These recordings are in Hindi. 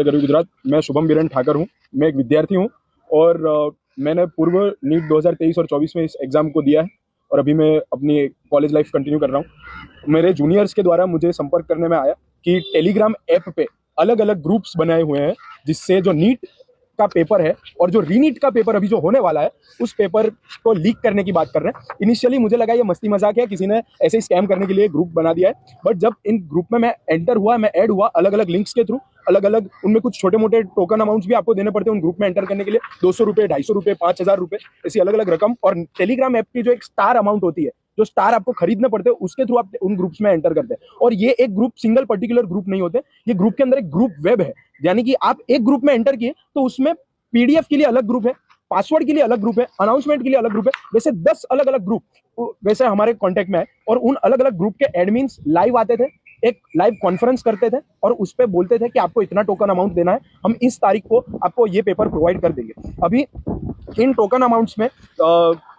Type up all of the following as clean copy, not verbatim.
गढ़ी गुजरात। मैं शुभम बीरेन ठाकर हूँ। मैं एक विद्यार्थी हूँ और मैंने पूर्व नीट 2023 और 24 में इस एग्ज़ाम को दिया है और अभी मैं अपनी कॉलेज लाइफ कंटिन्यू कर रहा हूँ। मेरे जूनियर्स के द्वारा मुझे संपर्क करने में आया कि टेलीग्राम ऐप पे अलग अलग ग्रुप्स बनाए हुए हैं जिससे जो नीट का पेपर है और जो रीनीट का पेपर अभी जो होने वाला है उस पेपर को लीक करने की बात कर रहे हैं। इनिशियली मुझे लगा ये मस्ती मजाक है, किसी ने ऐसे ही स्कैम करने के लिए ग्रुप बना दिया है, बट जब इन ग्रुप में मैं एंटर हुआ, मैं ऐड हुआ अलग अलग लिंक्स के थ्रू, अलग अलग उनमें कुछ छोटे मोटे टोकन अमाउंट्स भी आपको देने पड़ते हैं उन ग्रुप में एंटर करने के लिए, 200 रुपये, 250 रुपये, 5000 रुपये, ऐसी अलग अलग रकम। और टेलीग्राम ऐप की जो एक स्टार अमाउंट होती है, जो स्टार आपको खरीदने पड़ते हैं, उसके थ्रू आप उन ग्रुप्स में एंटर करते हैं। और ये एक ग्रुप सिंगल पर्टिकुलर ग्रुप नहीं होते, ये ग्रुप के अंदर एक ग्रुप वेब है, यानी कि आप एक ग्रुप में एंटर किए तो उसमें पीडीएफ के लिए अलग ग्रुप है, पासवर्ड के लिए अलग ग्रुप है, अनाउंसमेंट के लिए अलग ग्रुप है, वैसे 10 अलग अलग ग्रुप वैसे हमारे कांटेक्ट में है। और उन अलग अलग ग्रुप के एडमिन्स लाइव आते थे, एक लाइव कॉन्फ्रेंस करते थे और उस पर बोलते थे कि आपको इतना टोकन अमाउंट देना है, हम इस तारीख को आपको ये पेपर प्रोवाइड कर देंगे। अभी इन टोकन अमाउंट्स में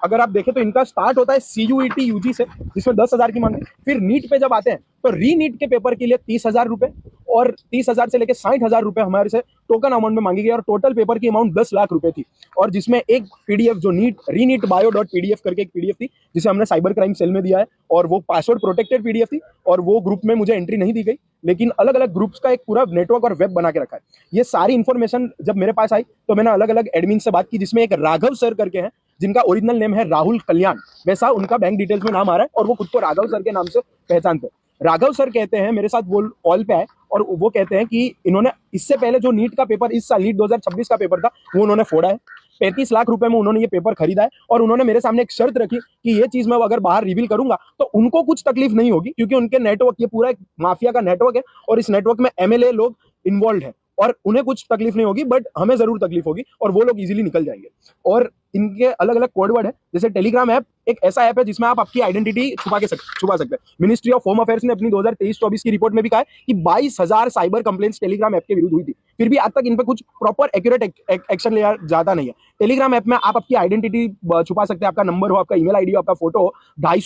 अगर आप देखें तो इनका स्टार्ट होता है CUET UG से, जिसमें 10,000 की मांग। फिर नीट पे जब आते हैं तो री नीट के पेपर के लिए 30,000 रुपए और 30,000 से लेकर 60,000 रुपए हमारे से टोकन अमाउंट में मांगी गई और टोटल पेपर की अमाउंट 10 लाख रुपए थी। और जिसमें एक पीडीएफ जो रीनीट bio.pdf करके एक पीडीएफ थी जिसे हमने साइबर क्राइम सेल में दिया है और वो पासवर्ड प्रोटेक्टेड पीडीएफ थी और वो ग्रुप में मुझे एंट्री नहीं दी गई, लेकिन अलग अलग ग्रुप्स का एक पूरा नेटवर्क और वेब बना के रखा है। ये सारी इन्फॉर्मेशन जब मेरे पास आई तो मैंने अलग अलग एडमिन से बात की, जिसमें एक राघव सर करके हैं जिनका ओरिजिनल नेम है राहुल कल्याण, वैसा उनका बैंक डिटेल्स में नाम आ रहा है और वो खुद को राघव सर के नाम से पहचानते हैं। राघव सर कहते हैं, मेरे साथ वो कॉल पे आए और वो कहते हैं कि इन्होंने इससे पहले जो नीट का पेपर, इस साल नीट 2026 का पेपर था, वो उन्होंने फोड़ा है। 35 लाख रुपए में उन्होंने ये पेपर खरीदा है और उन्होंने मेरे सामने एक शर्त रखी कि ये चीज मैं अगर बाहर रिवील करूंगा तो उनको कुछ तकलीफ नहीं होगी, क्योंकि उनके नेटवर्क, ये पूरा एक माफिया का नेटवर्क है और इस नेटवर्क में MLA लोग इन्वॉल्व है और उन्हें कुछ तकलीफ नहीं होगी, बट हमें जरूर तकलीफ होगी और वो लोग इजीली निकल जाएंगे। और इनके अलग अलग कोडवर्ड है, जैसे टेलीग्राम ऐप एक ऐसा ऐप है जिसमें आप आपकी आइडेंटिटी छुपा सकते हैं। मिनिस्ट्री ऑफ होम अफेयर्स ने अपनी 2023-24 की रिपोर्ट में भी कहा है कि 22,000 साइबर कंप्लेंट्स टेलीग्राम ऐप के विरुद्ध हुई थी, फिर भी आज तक इन पे कुछ प्रॉपर एक्यूरेट एक्शन लिया जाता नहीं है। टेलीग्राम ऐप में आप आपकी आइडेंटिटी छुपा सकते हैं, आपका नंबर हो, आपका ईमेल आईडी हो, आपका फोटो हो, 250